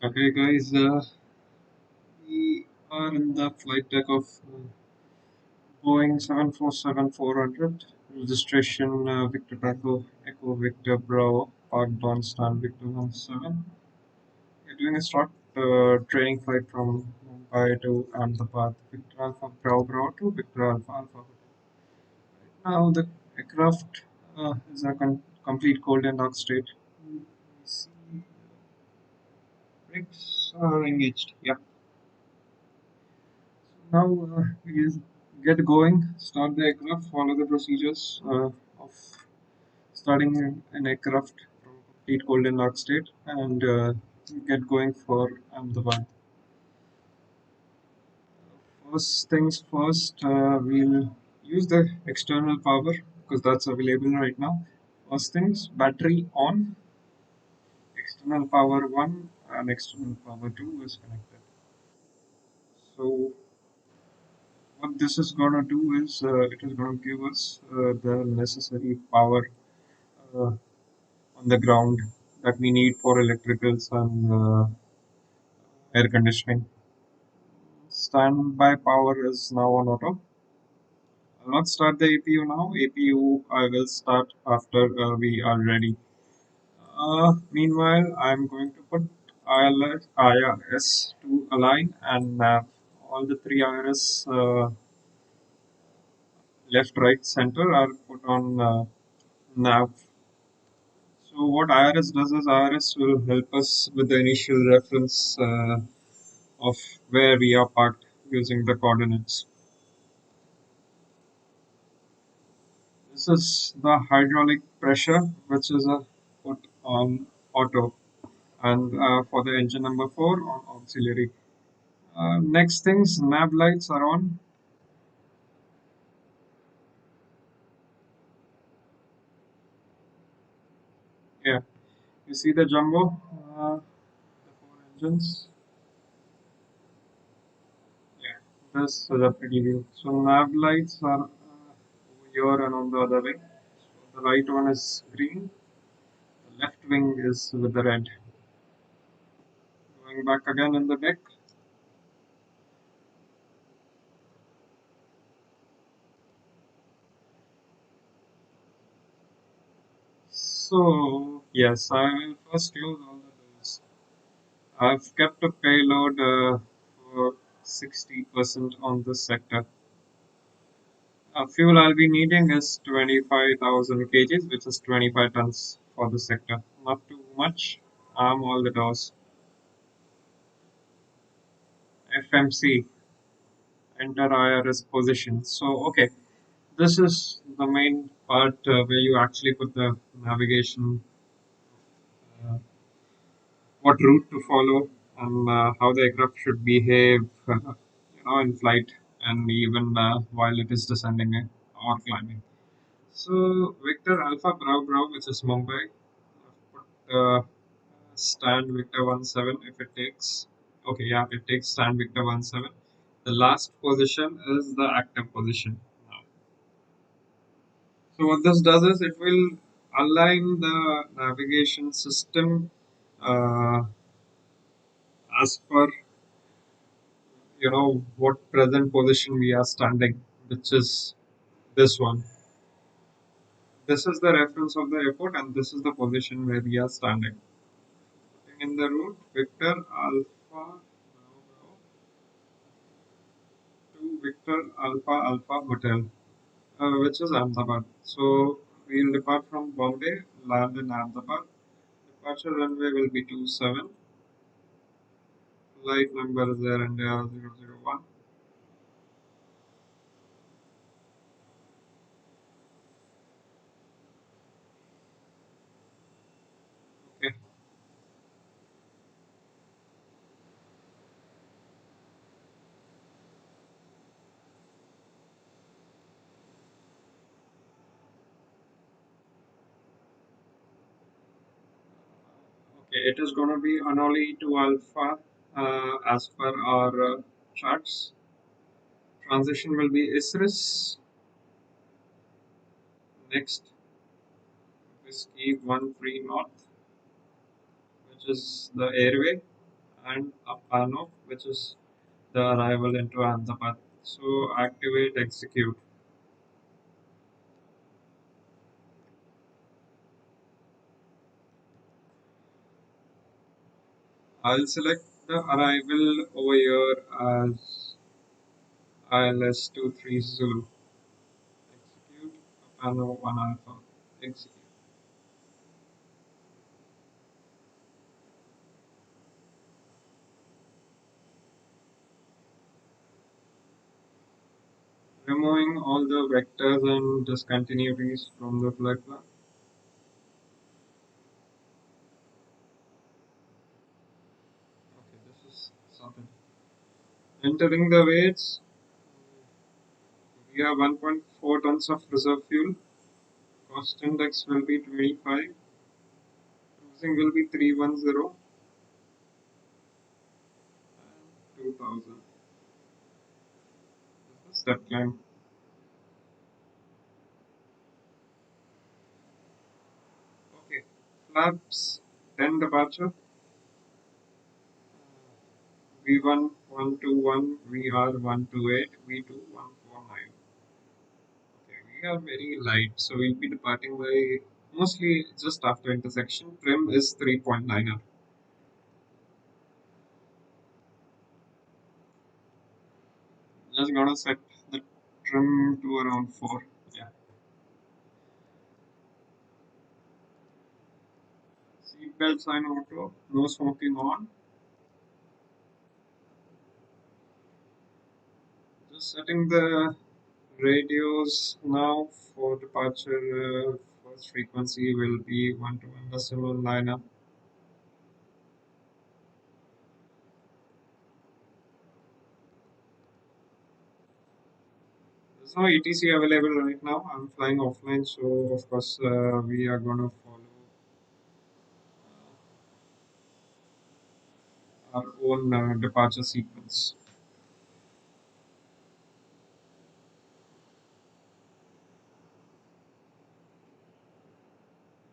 Okay, guys, we are in the flight deck of Boeing 747-400, registration Victor Echo Victor Bravo, Park Don Stan Victor 17. We're doing a short training flight from Mumbai to Ahmedabad, Victor Alpha Bravo Bravo to Victor Alpha Alpha. Now the aircraft is in a complete cold and dark state. We see brakes are engaged. Yeah. Now we get going, start the aircraft, follow the procedures of starting an aircraft from complete cold and dark state and get going for Ahmedabad. First things first, we'll use the external power because that's available right now. First things, battery on, external power 1 and external power 2 is connected. So what this is going to do is it is going to give us the necessary power uh, on the ground that we need for electricals and air conditioning. Standby power is now on auto. I'll not start the APU now. APU I will start after we are ready. Meanwhile, I'm going to put IRS to align and all the three IRS left, right, center are put on nav. So what IRS does is IRS will help us with the initial reference of where we are parked using the coordinates. This is the hydraulic pressure which is put on auto and for the engine number 4 on auxiliary. Next things, nav lights are on. Yeah, you see the jumbo, the 4 engines. Yeah, this is a pretty view. So nav lights are over here and on the other wing. So the right one is green, the left wing is with the red. Going back again in the deck. So yes, I will first close all the doors. I've kept a payload for 60% on this sector. Fuel I'll be needing is 25,000 kgs, which is 25 tons for the sector. Not too much. Arm all the doors. FMC, enter IRS position. So, okay, this is the main part where you actually put the navigation, uh, what route to follow, and how the aircraft should behave, in flight and even while it is descending or climbing. So Victor Alpha Bravo Bravo, which is Mumbai, put stand Victor 17 if it takes. Okay, yeah, it takes stand Victor 17. The last position is the active position. So what this does is it will align the navigation system uh, as per what present position we are standing, which is this one. This is the reference of the airport and this is the position where we are standing. In the route Victor Alpha Bravo to Victor Alpha Alpha Hotel, which is Ahmedabad. So we'll depart from Bombay, land in Ahmedabad. Departure runway will be 27. Flight number is Air India 001. Okay. Okay, it is going to be Anoli to Alpha as per our charts. Transition will be Isris. Next, Whiskey 13 North, which is the airway. and Apano, which is the arrival into Ahmedabad. So activate execute. I'll select the arrival over here as ILS 23 Zulu. Execute Apano 1 Alpha. Execute. Removing all the vectors and discontinuities from the flight plan. Okay, this is sorted. Entering the weights, we have 1.4 tons of reserve fuel. Cost index will be 25. Cruising will be 310 and 2000. This is the step climb. Okay, flaps 10 departure. V1 121, VR 128, V2 149. Okay, we are very light, so we'll be departing by mostly just after intersection. Trim is 3.9. Just gonna set the trim to around 4. Yeah. Seatbelt sign auto, no smoking on. Just setting the radios now for departure. First frequency will be 1 to 1 decimal 9. There's no ETC available right now. I'm flying offline, so of course we are gonna follow our own departure sequence.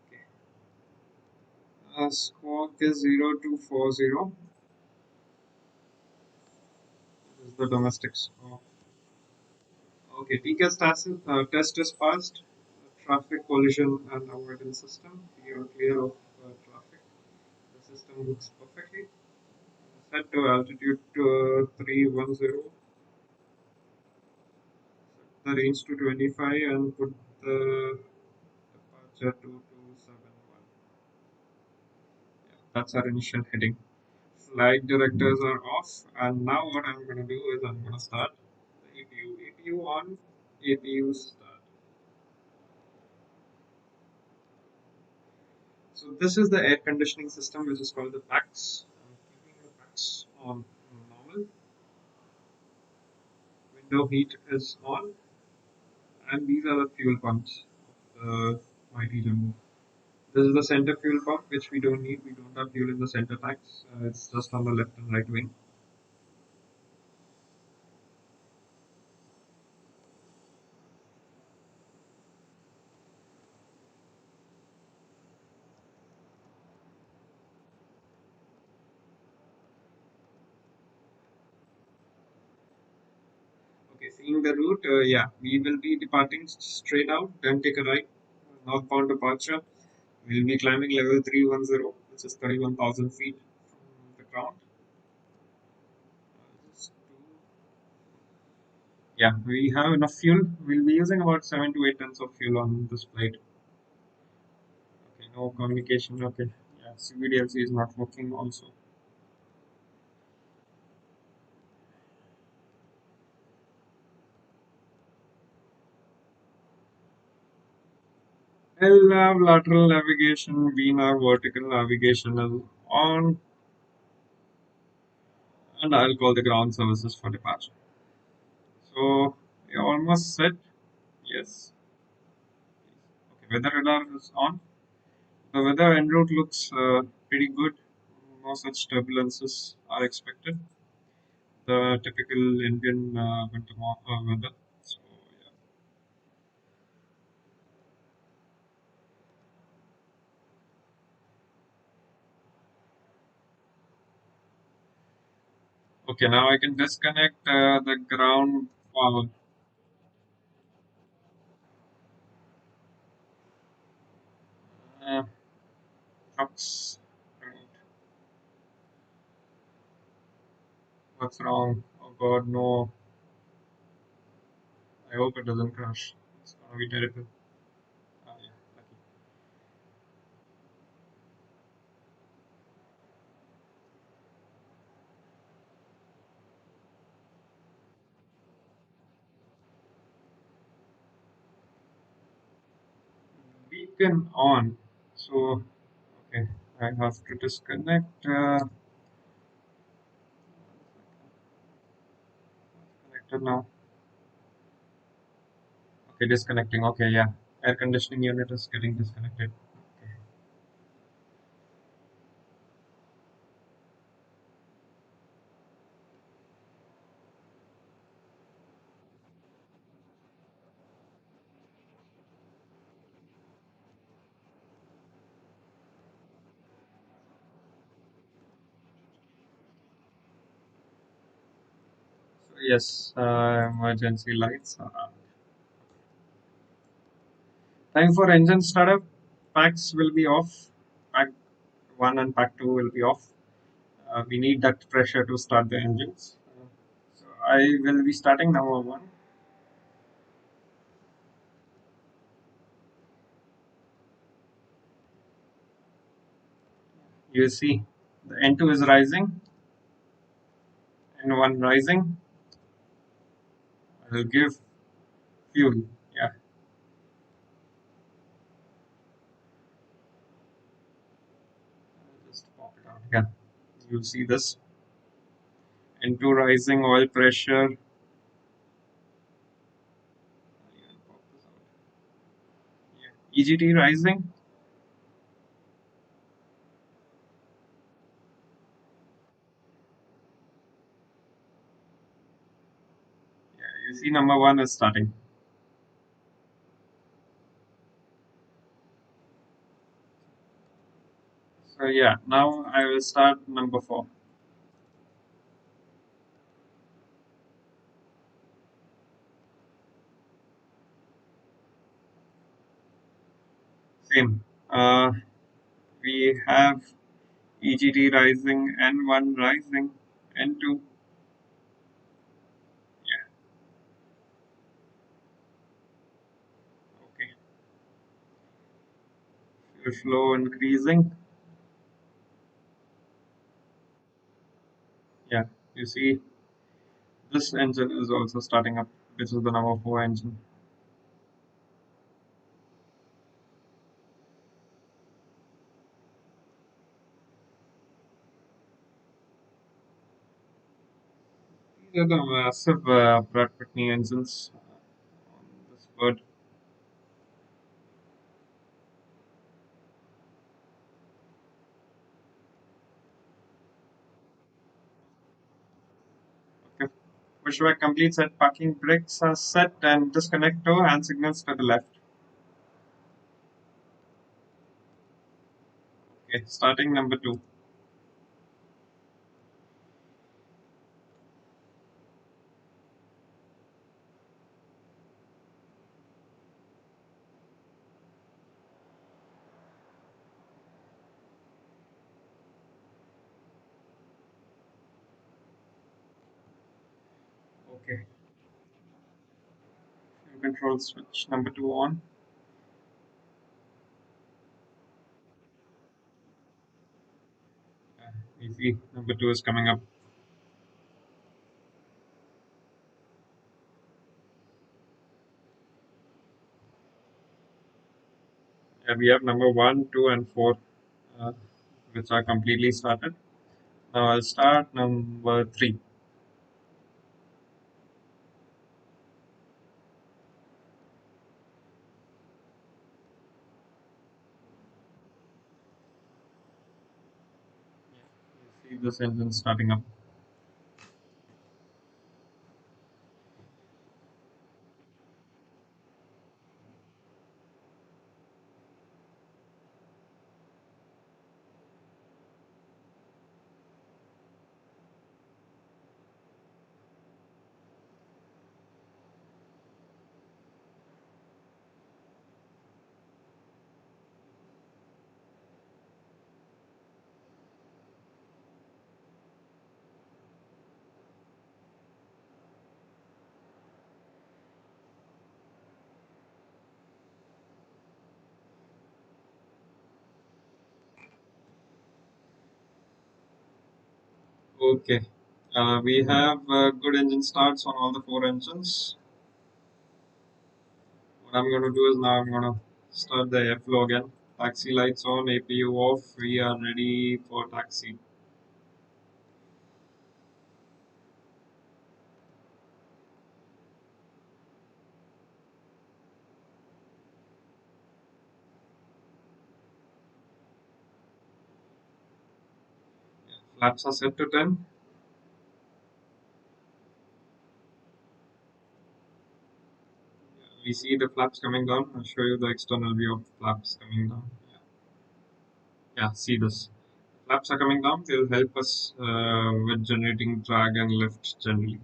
Okay. Squawk is 0240. This is the domestic squawk. Okay, TCAS test is passed. Traffic collision and avoidance system. We are clear of traffic. The system looks perfectly. Set to altitude to 310. Set the range to 25 and put the departure to 271. Yeah, that's our initial heading. Flight directors are off, and now what I'm going to do is I'm going to start the APU. APU on, APU start. So this is the air conditioning system, which is called the PAX. I'm keeping the PAX on normal. Window heat is on, and these are the fuel pumps of the mighty Jumbo. This is the center fuel pump, which we don't need. We don't have fuel in the center tanks. It's just on the left and right wing. Okay, seeing the route, yeah, we will be departing straight out, then take a right, northbound departure. We'll be climbing level 310, which is 31,000 feet from the ground. Yeah, we have enough fuel. We'll be using about 7 to 8 tons of fuel on this flight. Okay, no communication. Okay, yeah, CVDLC is not working also. LNAV lateral navigation, VNAV vertical navigation is on, and I'll call the ground services for departure. So, we are almost set. Yes. Okay, weather radar is on. The weather en route looks pretty good. No such turbulences are expected. The typical Indian winter weather. So, yeah. Okay, now I can disconnect the ground power. Uh, trucks. Remote. What's wrong? Oh God, no. I hope it doesn't crash. It's gonna be terrible. Yeah, lucky. Beacon on. So, okay, I have to disconnect. Connected now. Okay, disconnecting. Okay, yeah. Air conditioning unit is getting disconnected. Okay. So, yes, emergency lights. Time for engine startup. Packs will be off. Pack 1 and pack 2 will be off. We need that pressure to start the engines. So I will be starting number 1. You see, the N2 is rising, N1 rising. I will give fuel. Yeah, I'll just pop it out. Yeah, you see this N2 rising, oil pressure. Even pop this out. Yeah. EGT rising. Yeah, you see number 1 is starting. So yeah, now I will start number 4. Same. We have EGT rising, N1 rising, N2. Yeah, okay. Fuel flow increasing. Yeah, you see this engine is also starting up, which is the number 4 engine. These are the massive Pratt Whitney engines on this bird. Okay. Pushback complete set, parking brakes are set, and disconnect toe hand signals to the left. Okay, starting number 2. Okay, fuel control switch number 2 on. Easy, number 2 is coming up. Yeah, we have number 1, 2, and 4, uh, which are completely started. Now I'll start number 3. You see this engine starting up. Okay. We have good engine starts on all the four engines. What I'm going to do is now I'm going to start the airflow again. Taxi lights on, APU off. We are ready for taxi. Flaps are set to 10. We see the flaps coming down. I'll show you the external view of flaps coming down. Yeah, see this. Flaps are coming down. They'll help us with generating drag and lift generally.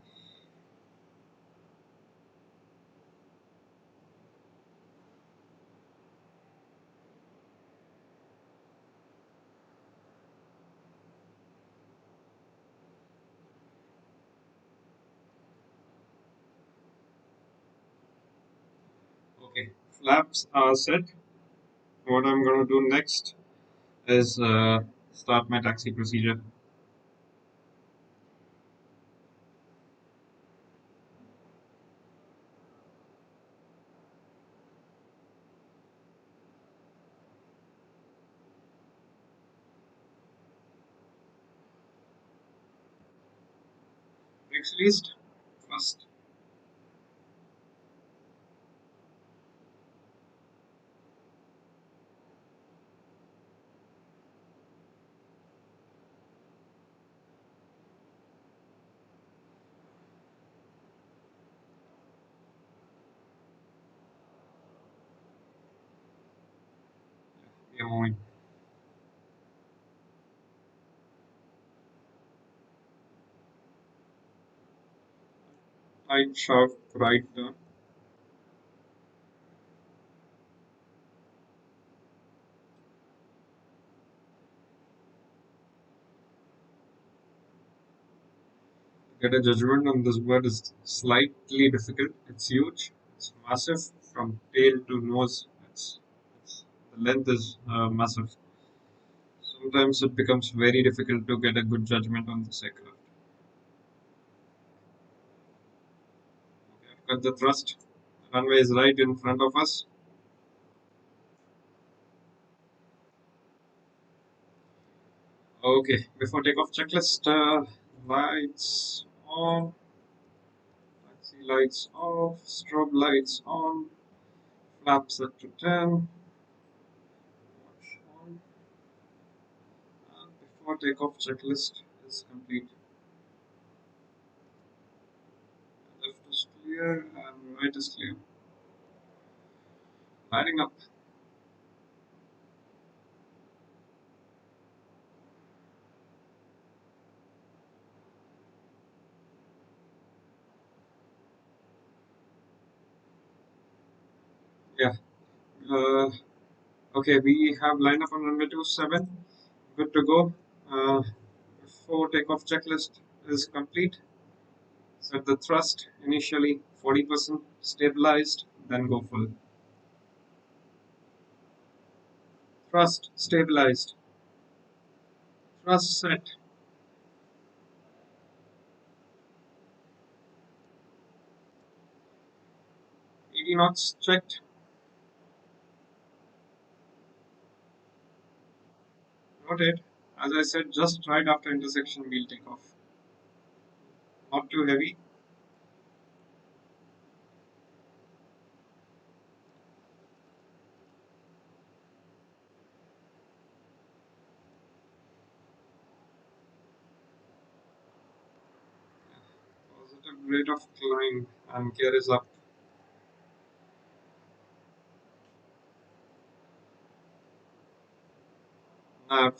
Okay, flaps are set. What I'm going to do next is start my taxi procedure. Brakes released. First, we are moving. Right sharp, right turn. Get a judgment on this bird is slightly difficult. It's huge. It's massive from tail to nose. The length is massive. Sometimes it becomes very difficult to get a good judgment on this aircraft. Okay, I've got the thrust. The runway is right in front of us. Okay, before takeoff checklist, lights on, taxi lights off, strobe lights on, flaps set to 10, watch on, and before takeoff checklist is complete. Left is clear and right is clear. Lining up. Yeah. Uh, okay, we have lined up on runway 27. Good to go. Before takeoff checklist is complete. Set the thrust initially 40% stabilized, then go full. Thrust stabilized. Thrust set. 80 knots checked. Rotate. As I said, just right after intersection, we'll take off. Not too heavy. Positive rate of climb and gear is up. Nav.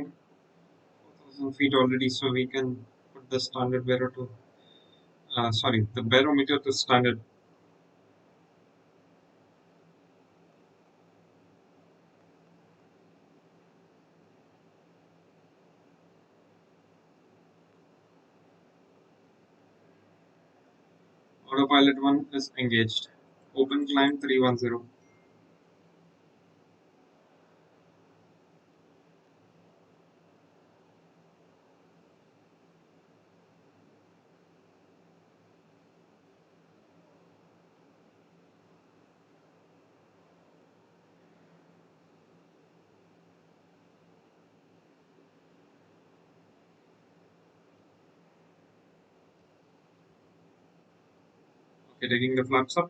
4,000 feet already, so we can put the standard the barometer to standard. Autopilot 1 is engaged. Open climb 310. Okay, taking the flaps up.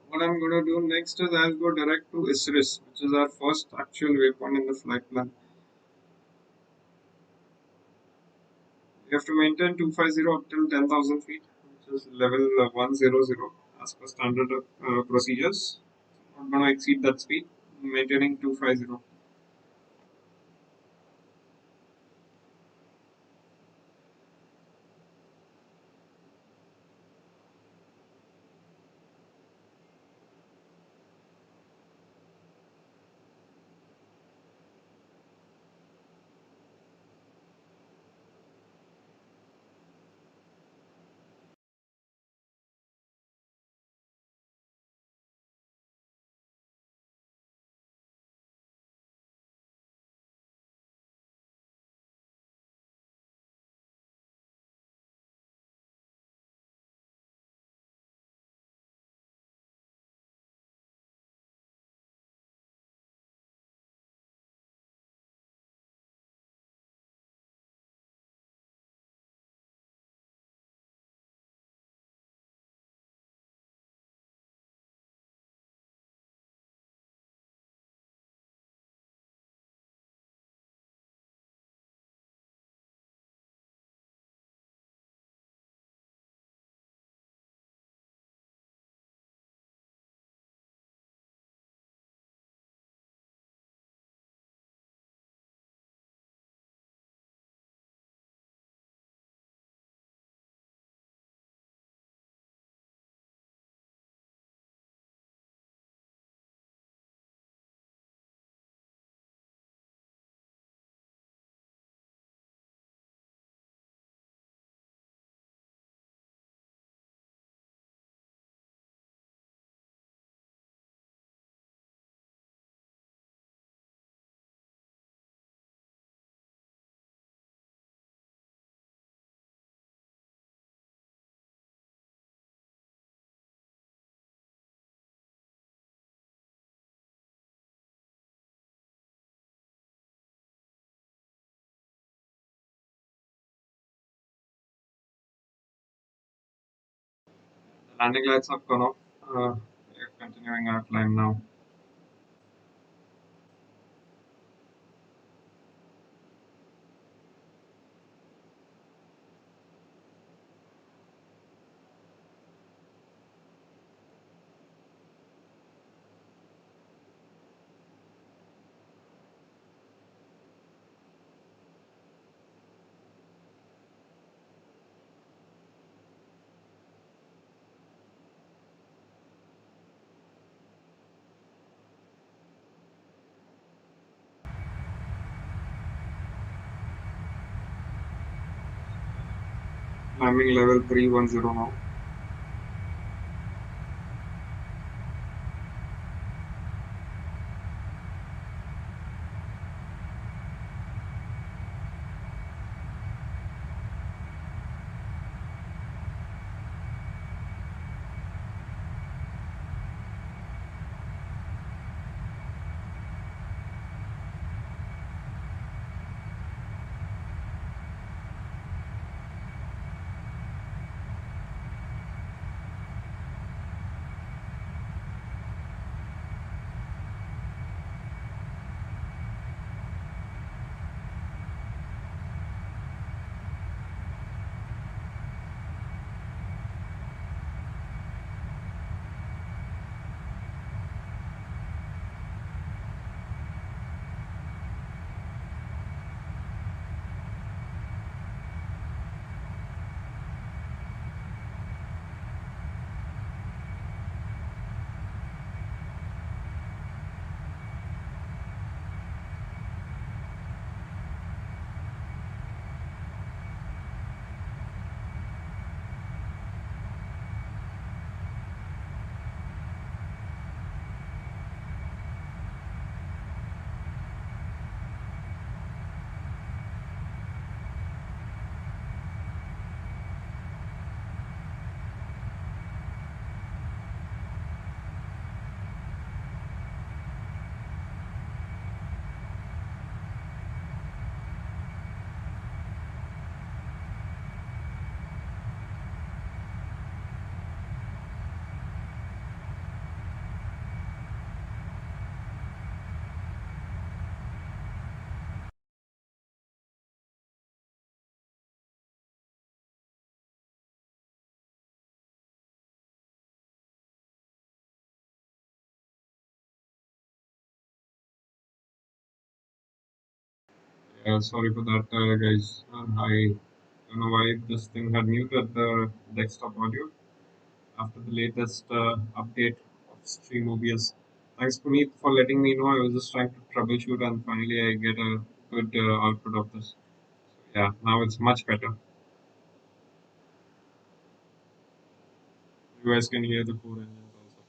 What I'm going to do next is I'll go direct to Isris, which is our first actual waypoint in the flight plan. We have to maintain 250 up till 10,000 feet, which is level 100 as per standard procedures. Not going to exceed that speed, maintaining 250. The landing lights have gone off. We're continuing our climb now. Climbing level 310 now. Yeah, sorry for that, guys. I don't know why this thing had muted the desktop audio after the latest update of Stream OBS. Thanks, Puneet, for letting me know. I was just trying to troubleshoot, and finally, I get a good output of this. Yeah, now it's much better. You guys can hear the core engines also.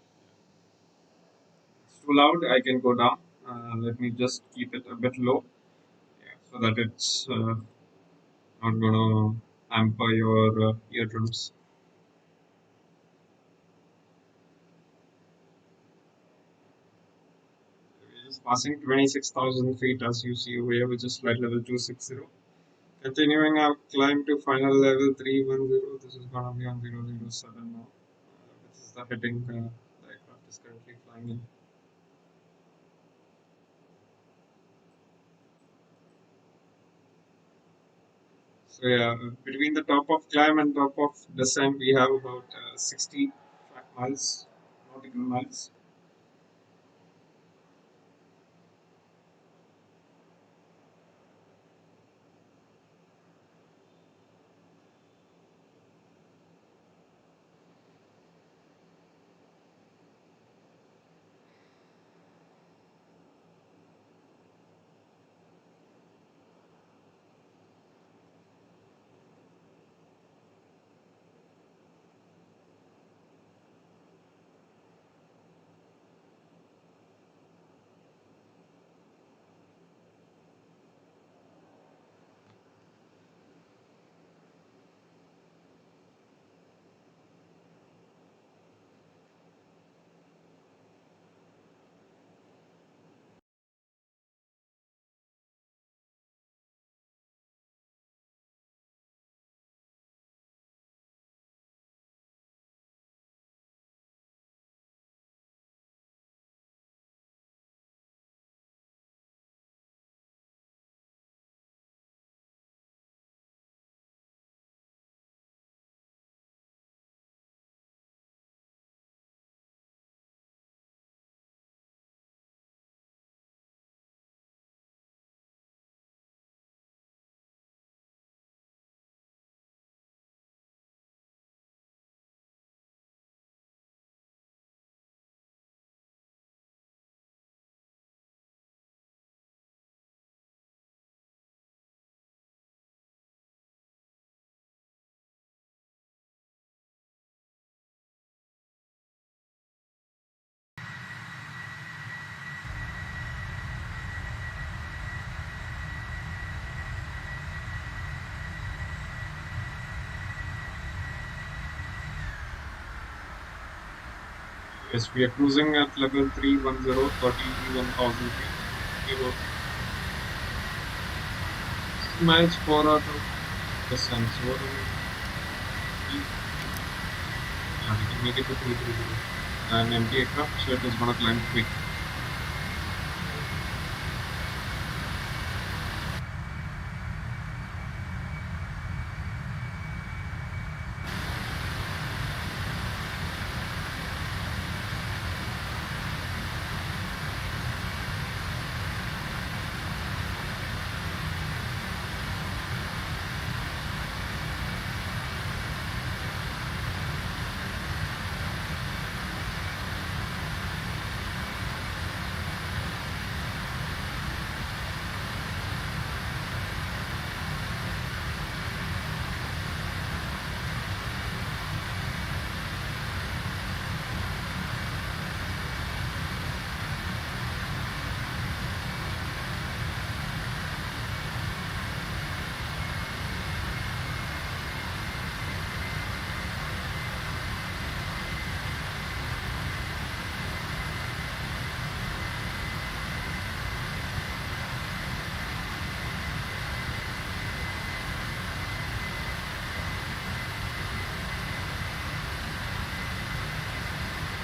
It's too loud. I can go down. Let me just keep it a bit low, yeah, so that it's not gonna hamper your eardrums. We're just passing 26,000 feet as you see over here, which is flight level 260. Continuing our climb to final level 310. This is gonna be on 007 now. This is the heading the aircraft is currently flying in. So yeah, between the top of climb and top of descent, we have about 60 track miles, nautical miles. Yes, we are cruising at level 310, 31,000 feet. About miles per hour of descent. So what do we, yeah, we can make it to 330. An empty aircraft, so it is gonna climb quick.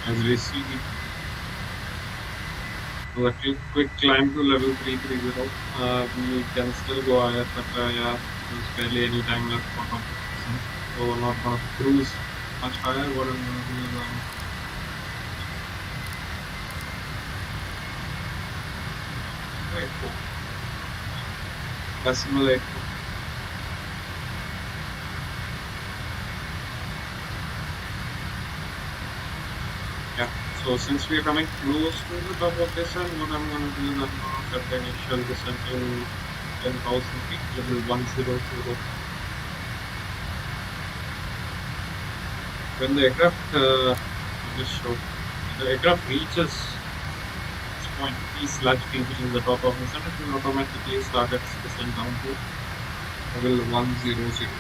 As we see, so a quick climb to level 330. We can still go higher, but yeah, there's barely any time left for top descent. So we're not gonna cruise much higher. What I'm gonna do is right, cool. assimilate. Yeah. So since we are coming close to the top of this, and what I'm going to do is I'm going to set the initial descent to 10,000 feet, level 100. When the aircraft, I'll just show, when the aircraft reaches this point, these large peak, which is the top of the descent, it will automatically start its descent down to level 100.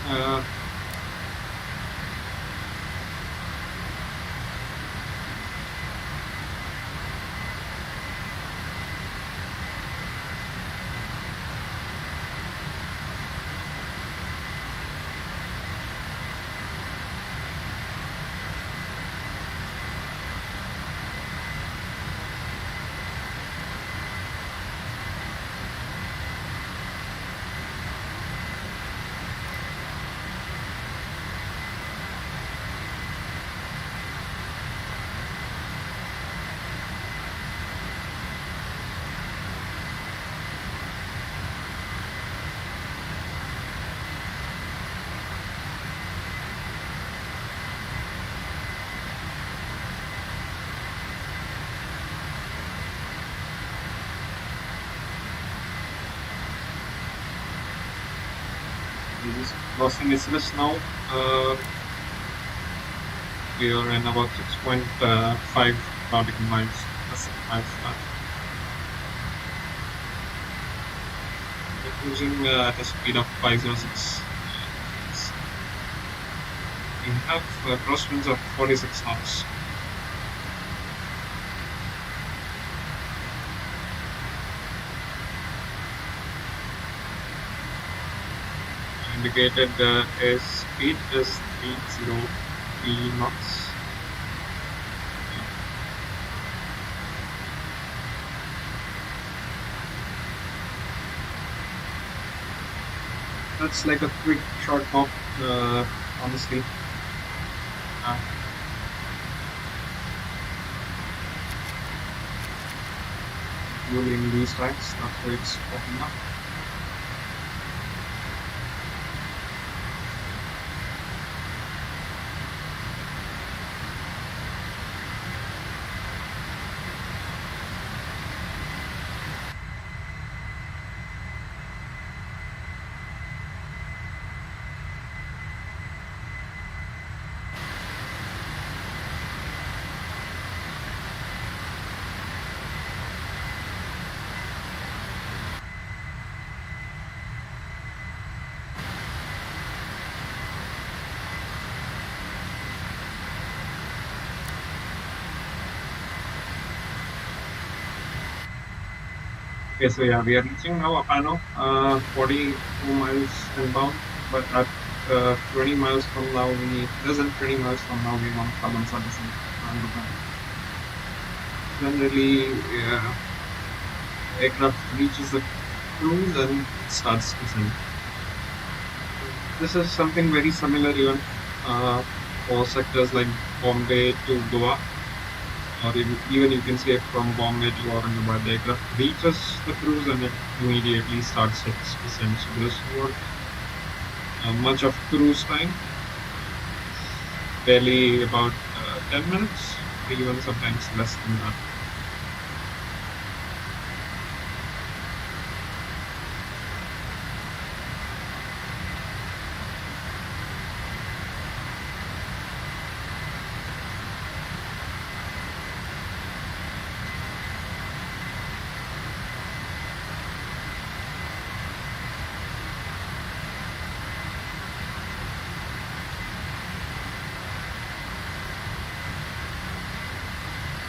Uh, this is crossing Isthmus now. We are in about 6.5 nautical miles. That's 5 We're cruising at a speed of 506. We have crosswinds of 46 knots. Indicated airspeed speed is 303 knots. That's like a quick short hop, honestly. Uh, Usually in these tracks, that's where it's popping up. Okay, so yeah, we are reaching now Apano, 42 miles inbound, but at 20 miles from now, less than 20 miles from now, we want to come on servicing. Generally, aircraft reaches the cruise and it starts descending. This is something very similar even for sectors like Bombay to Goa, or even you can say from Bombay to Ahmedabad. The aircraft reaches the cruise and it immediately starts its descent. So there's not much of cruise time, barely about 10 minutes, even sometimes less than that.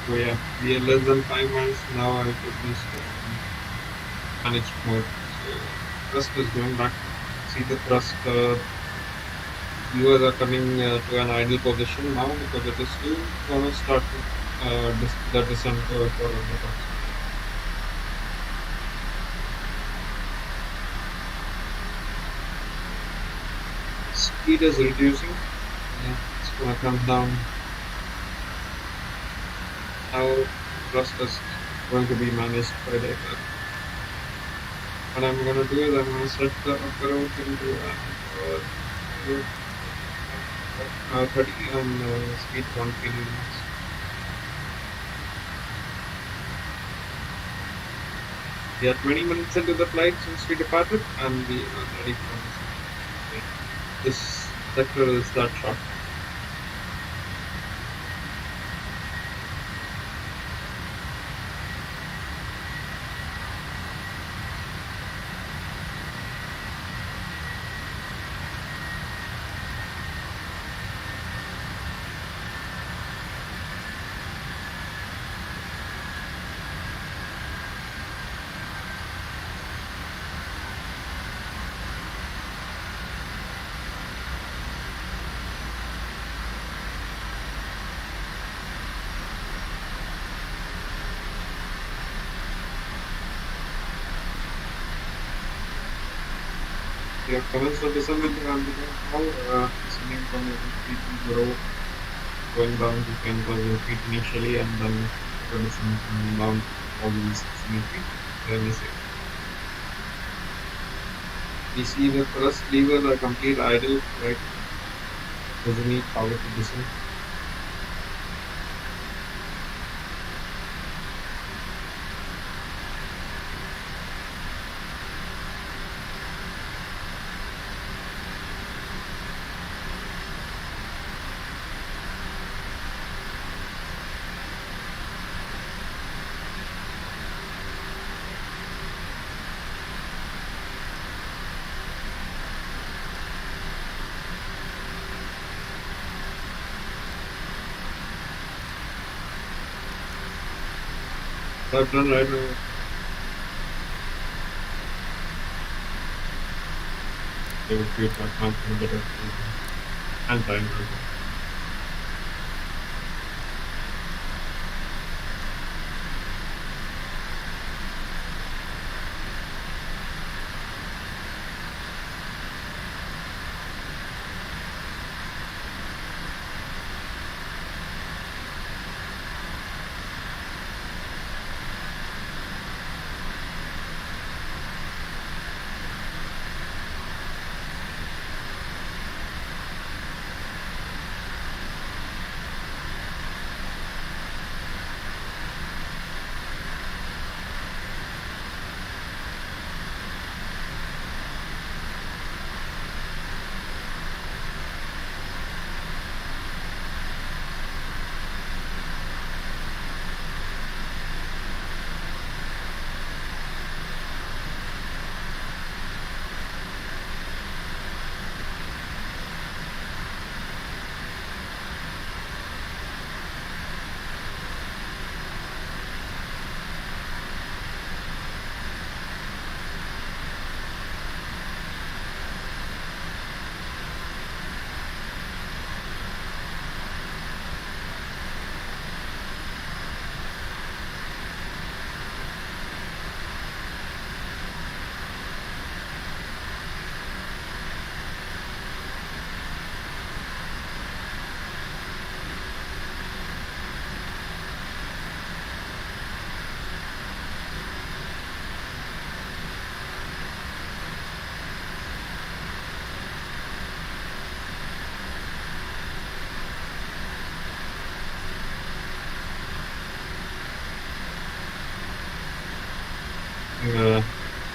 So yeah, we are less than 5 months now. I put this managed mode. So thrust is going back. See the thrust viewers are coming to an idle position now because it is still going to start the descent for the thrust. Speed is reducing. Yeah, it's going to come down. Now thrust is going to be managed by the aircraft. What I'm going to do is I'm going to set the approach into 30 and speed 1 km. We are 20 minutes into the flight since we departed and we are ready for this. This sector is that short. We have commenced the descent and now descending from 330 going down to 10,000 feet initially and then descending down all these 600 feet. Then we see the thrust levers are complete idle, right? Doesn't need power to descend. So I've done right now. They would create that confident better and time.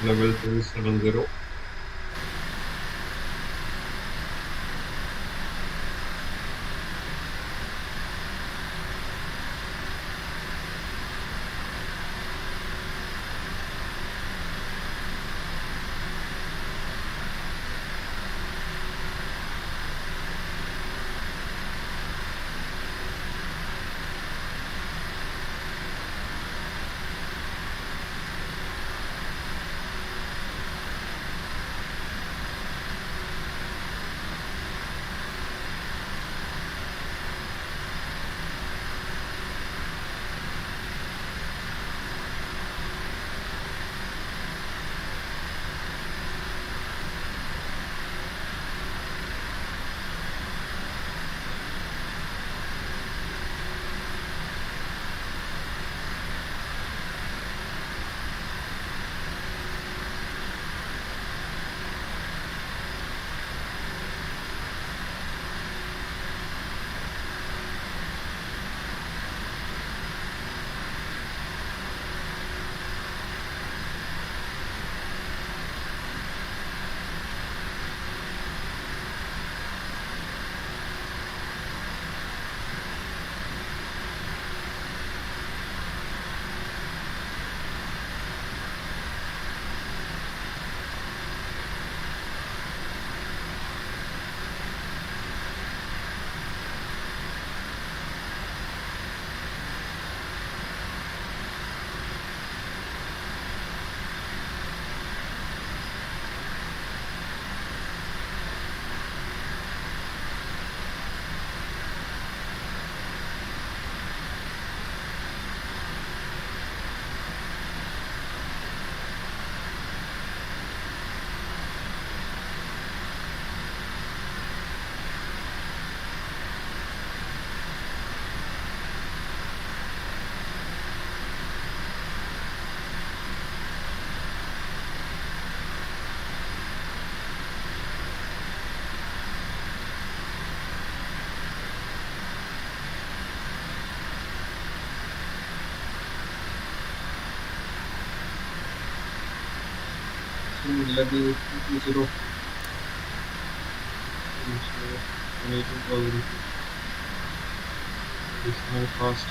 Level 270. level 220, so 22,000 additional cost.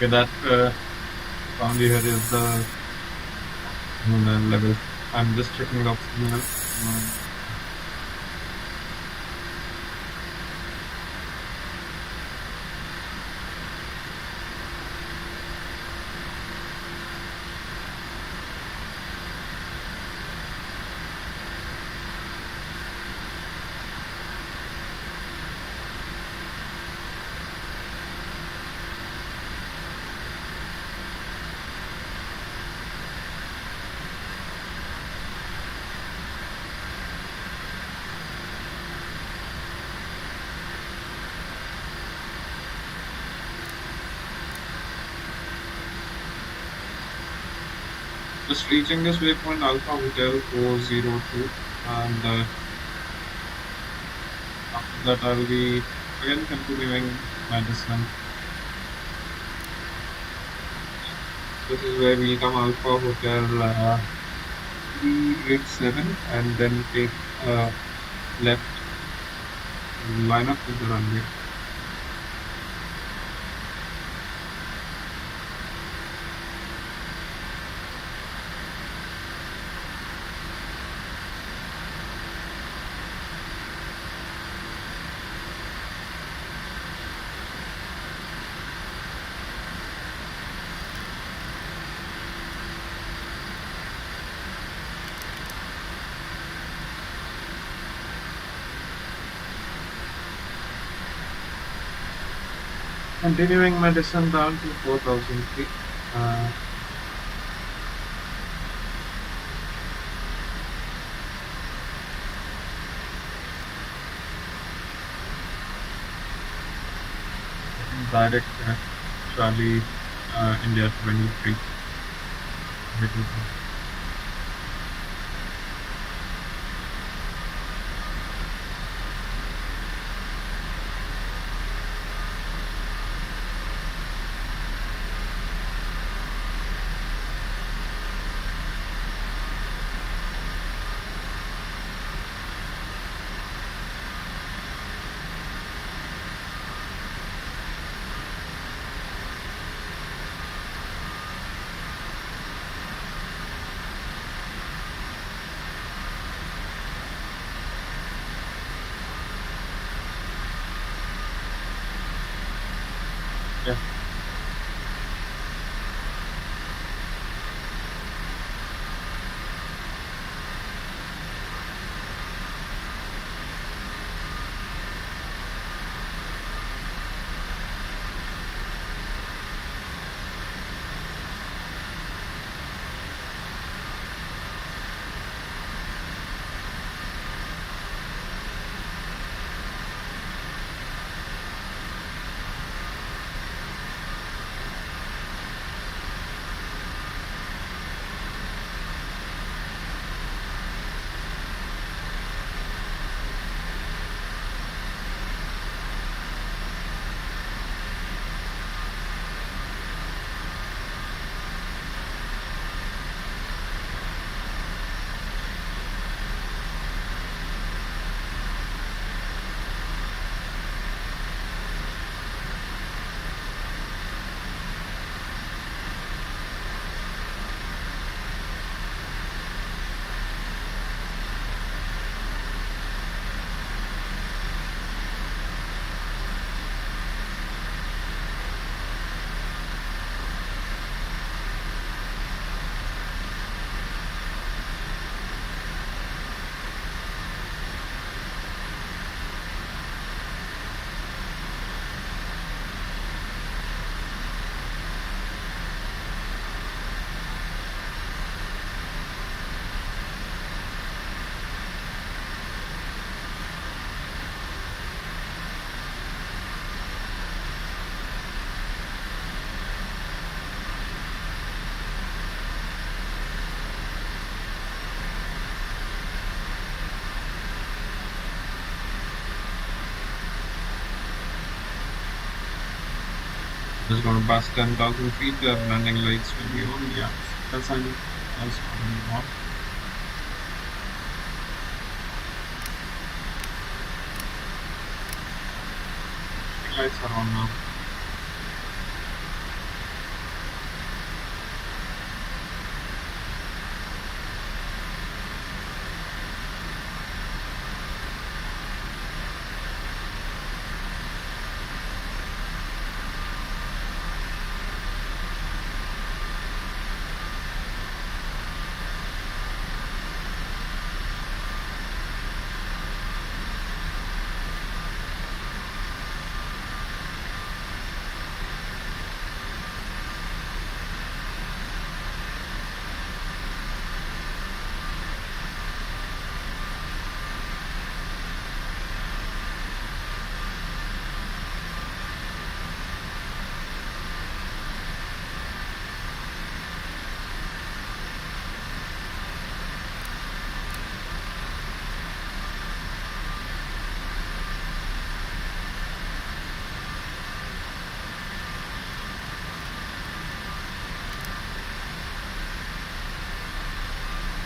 Okay, that found here is the level. I'm just checking the optional. Just reaching this waypoint Alpha Hotel 402, and after that I'll be again continuing my descent. This is where we come Alpha Hotel 387 and then take left, line up with the runway. Continuing my descent down to 4,000 feet. direct Charlie India 23. Yeah. Just gonna bust 10,000 feet. Landing lights will be on. Yeah, that's on. That's on. Lights are on now.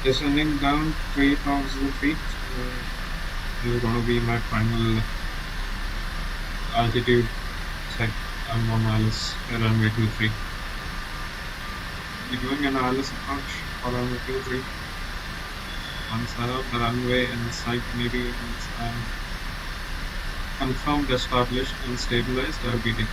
Descending down 3,000 feet. This is going to be my final altitude set. I'm on Alice runway 23. We're doing an Alice approach for runway 23. Once I have the runway and site maybe once I'm confirmed, established, and stabilized, I'll be taking.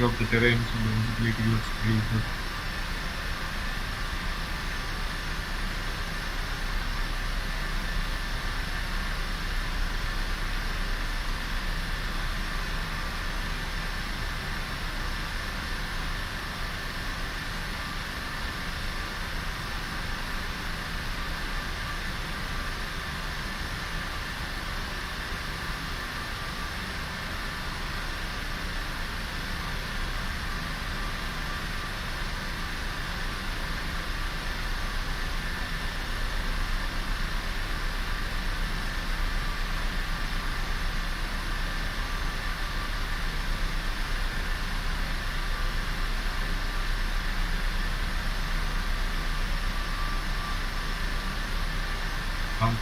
of the terrain, so the visibility looks pretty good. Um,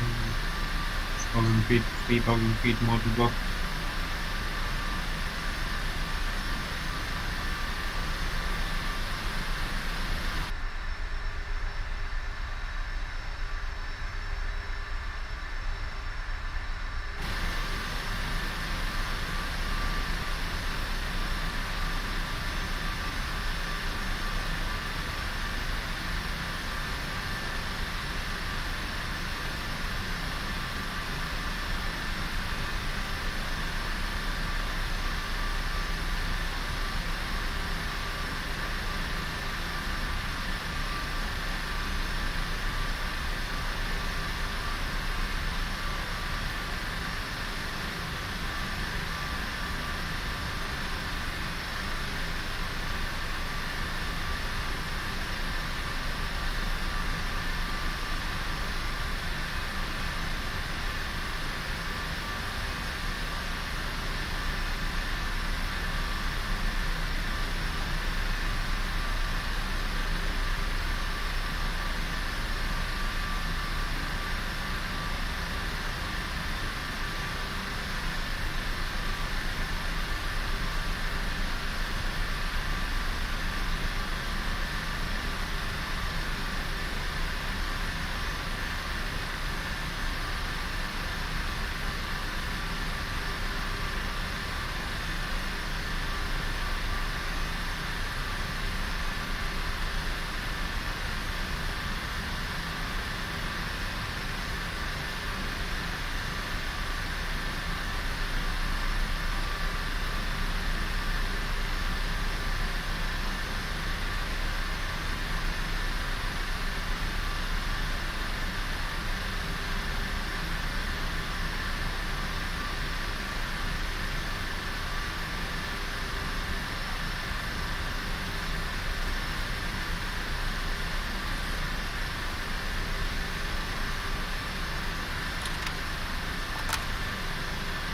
6,000 feet, 3,000 feet more to go.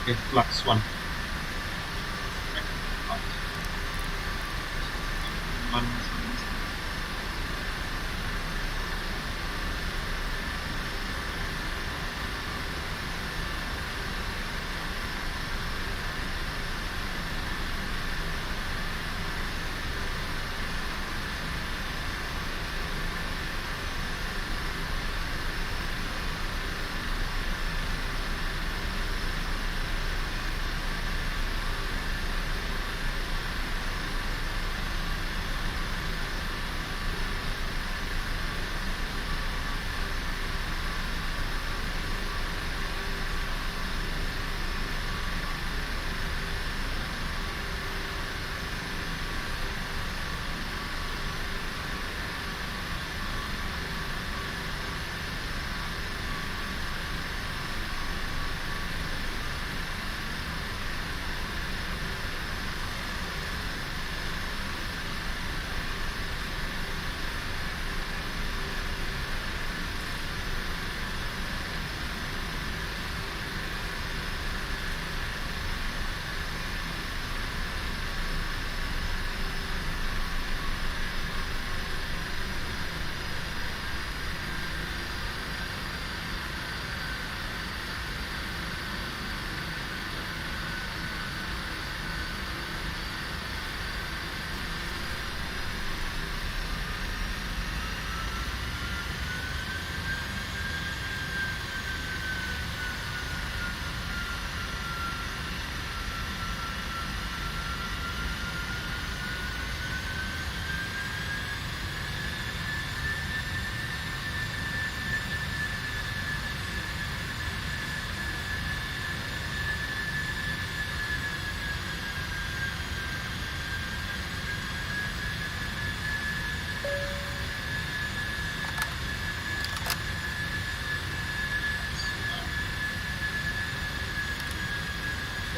Okay, flux one. One.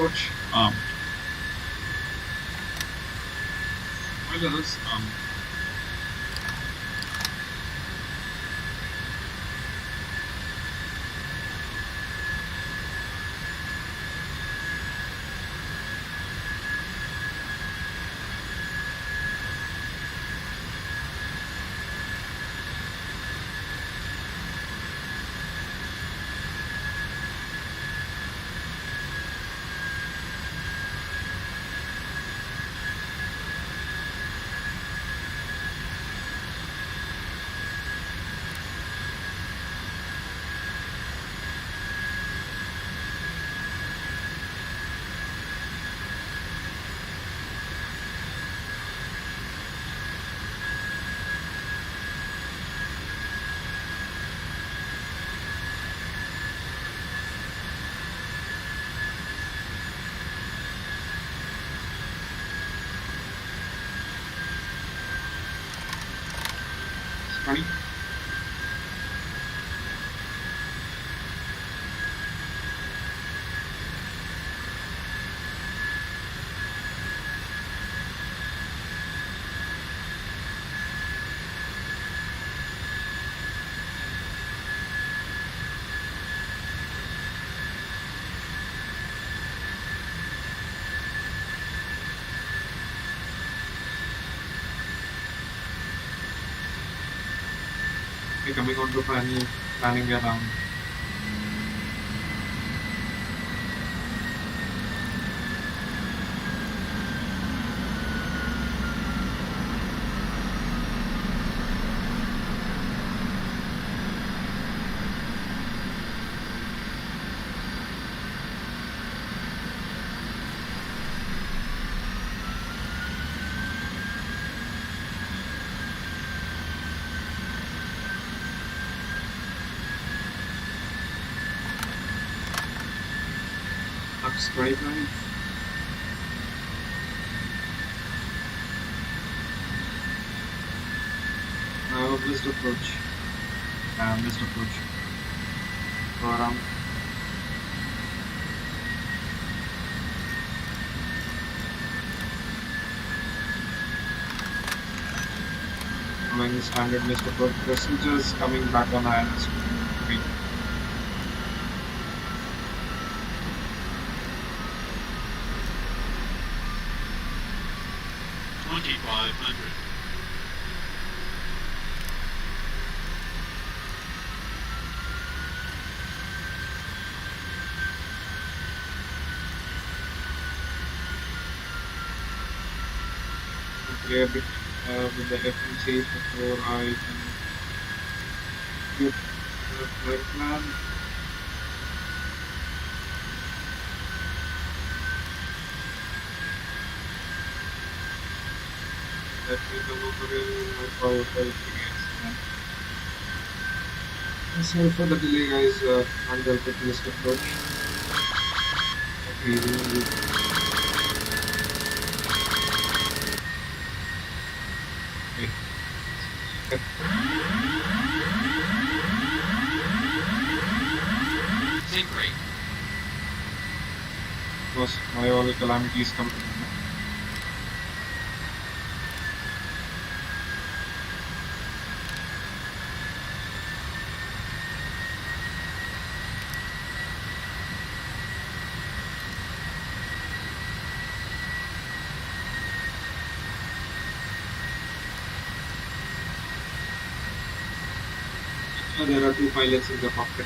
Coach. Spoilers. Ready? Okay, coming on to planning around. Looks great, right? Best approach. Best approach. Go around. Following the standard best approach procedures, coming back on ILS. Okay. 2500. Play a bit with the FMC before I can get the flight plan. Let me come over in my power qualification. Sorry for the delay, guys. Handle quick list approach. Okay, Sync rate. because my all calamities come. There are two pilots in the cockpit.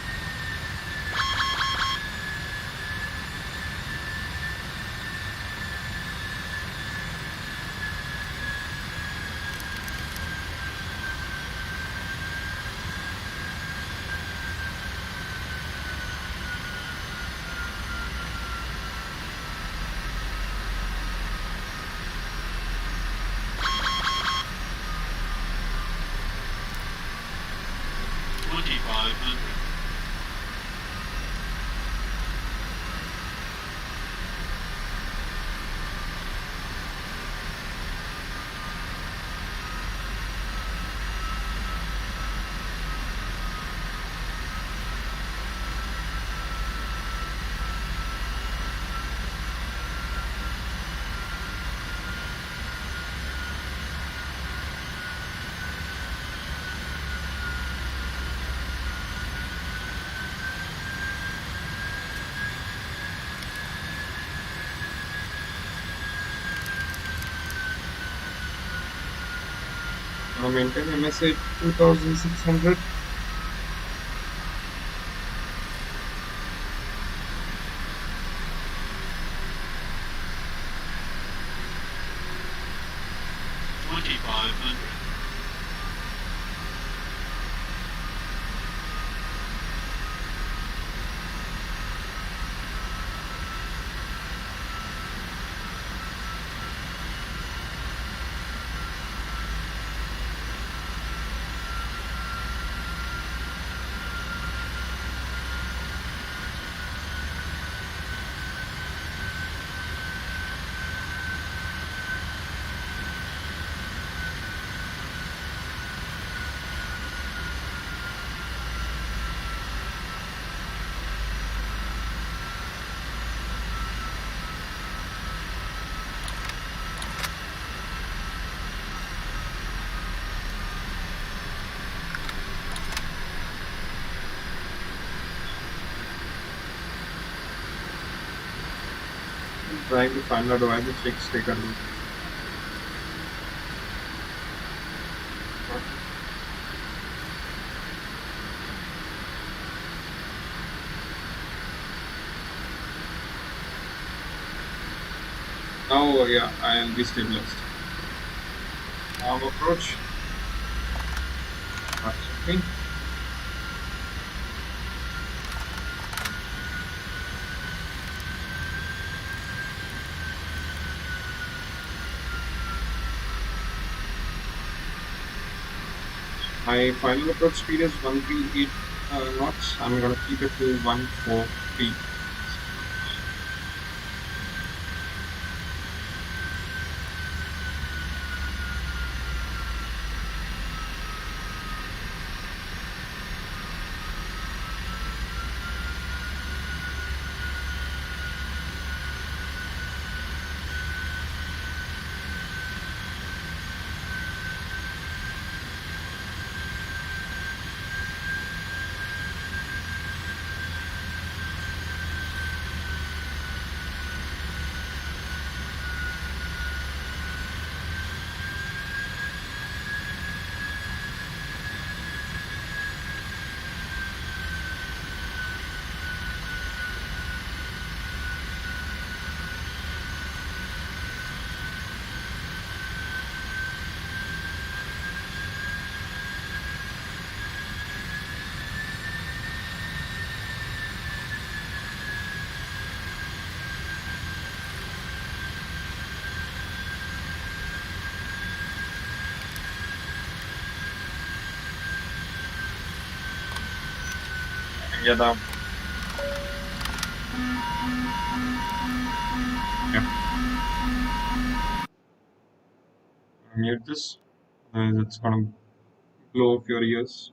maintain MSA 2600. 2500. Trying to find out why the chicks take a look. Now, yeah, I'll be stabilized. Approach. That's okay. My final approach speed is 138 knots. I'm gonna keep it to 143. Yeah, mute this. It's gonna blow off your ears.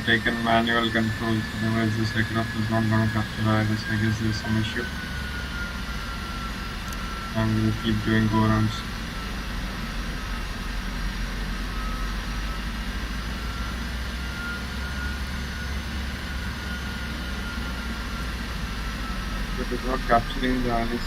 Taken manual controls, otherwise this aircraft is not going to capture iris. I guess there's some issue. I'm going to keep doing go rounds. It is not capturing the iris.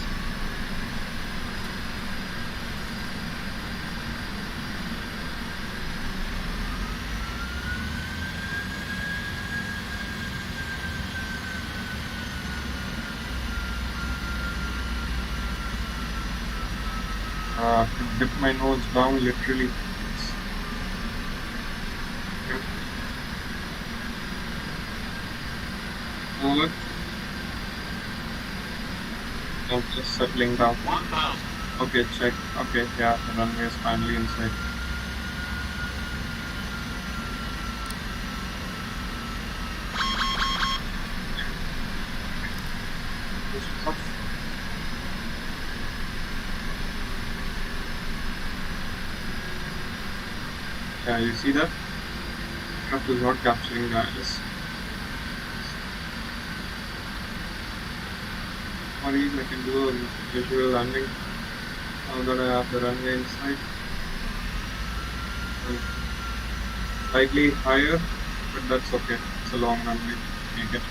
I have to dip my nose down literally. Over. I'm just settling down. 1000. Okay, check. Okay, yeah, the runway is finally inside. Yeah, you see that? Aircraft is not capturing the ILS. Sorry, I can do a visual landing now that I have the runway inside. Slightly higher, but that's okay. It's a long runway. Make it.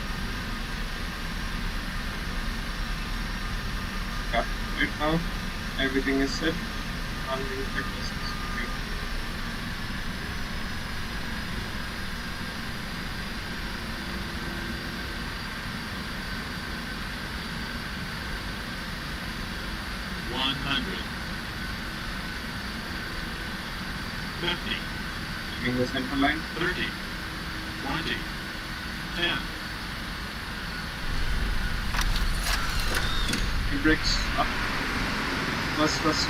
Yeah, right now everything is set. Landing checklist is complete. One hundred. 50. Leaving the center line. 30. 20. 10. It brakes up. First.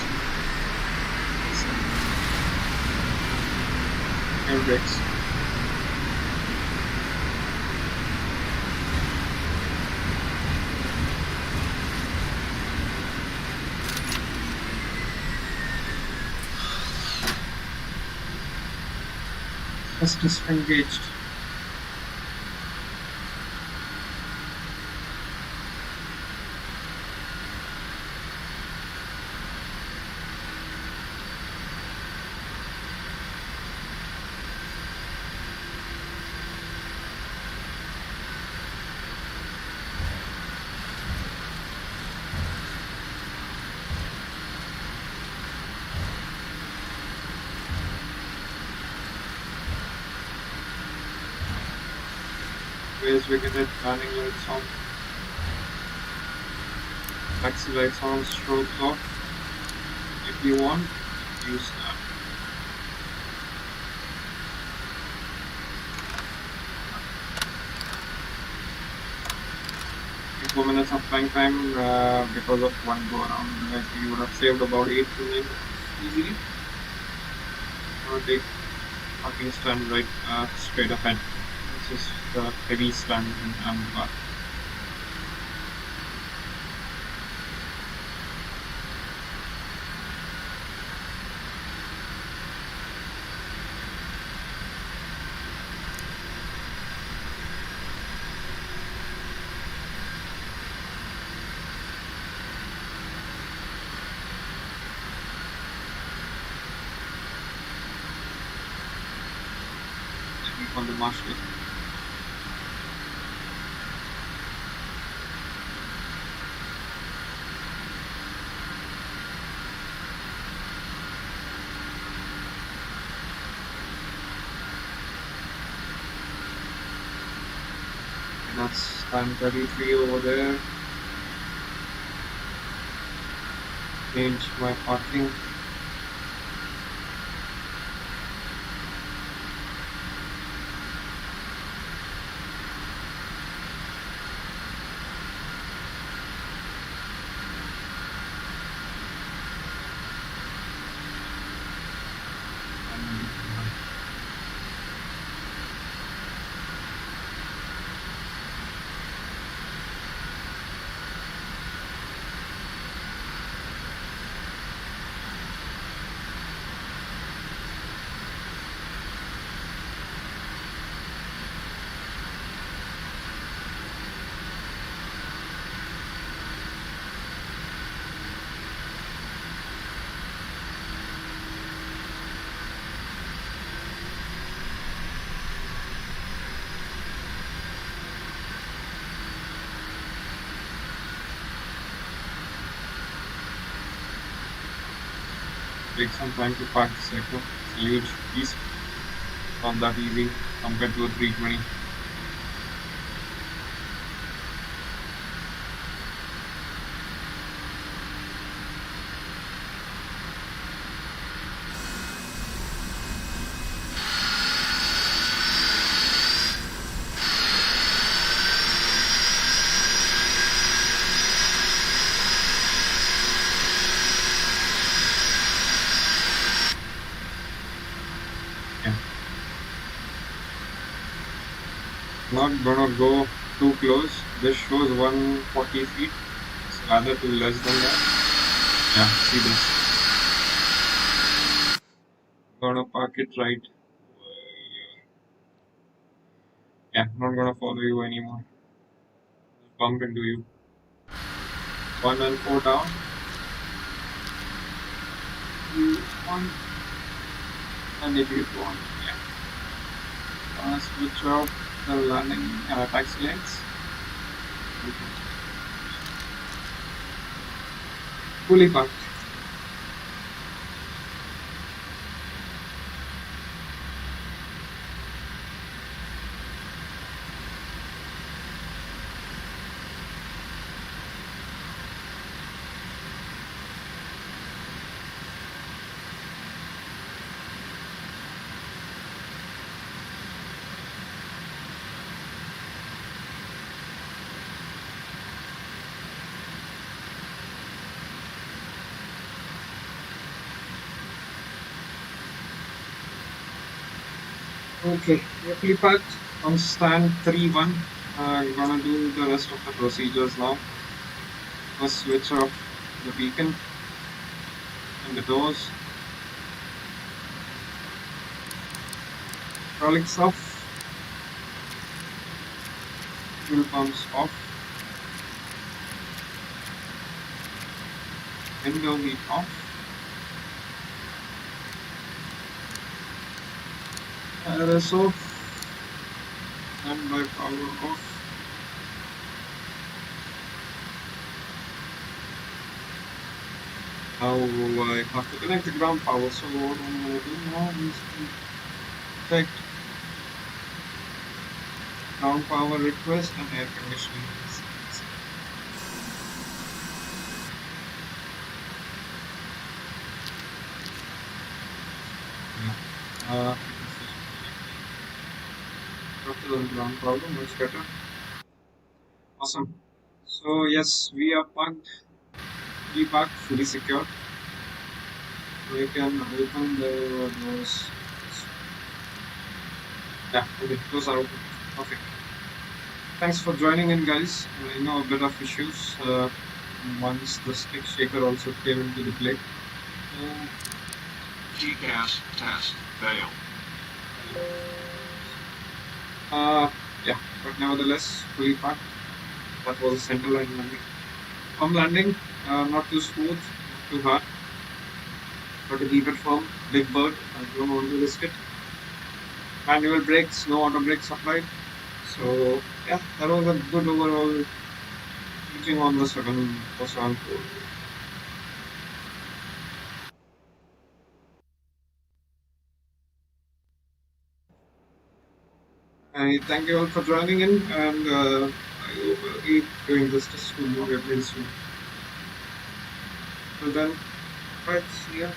Air brakes. First is engaged. Ways we get it, landing lights on, taxi lights on, strobes off. If you want, use that. In 4 minutes of flying time, because of one go around, you would have saved about 8 to 9 minutes easily. Or take parking stand right straight ahead. This is the heavy stand in Ahmedabad. On the marshal. That's time 33 over there. Change my parking. Take some time to park this aircraft. It's a huge piece. Not that easy compared to a 320. Not gonna go too close. This shows 140 feet. It's rather too less than that. Yeah, see this. Gonna park it right Yeah, I'm not gonna follow you anymore. Bump into you. 1 and 4 down. You one and idiot one. Yeah. Switch off the landing taxi lanes. Fully parked. Okay, we're fully packed on stand 3-1. I'm gonna do the rest of the procedures now. First, switch off the beacon and the doors. Hydraulics off. Fuel pumps off. Window heat off. RS off. Standby power off. Now I have to connect the ground power. So what I'm gonna do now is to check ground power request and air conditioning. Yeah. After the ground power, much better. Awesome. So yes, we are parked, fully secured. So you can open the doors. Yeah, okay, those are open. Perfect. Thanks for joining in, guys. I know a bit of issues once the stick shaker also came into the play. TCAS test failed. Yeah, but nevertheless, fully packed. That was a center line landing. Firm landing, not too smooth, not too hard, but to keep it firm. Big bird, I don't want to risk it. Manual brakes, no auto brakes applied. So yeah, that was a good overall teaching on the first round. I thank you all for joining in, and I will be doing this just to more again soon. Till then, bye. See ya.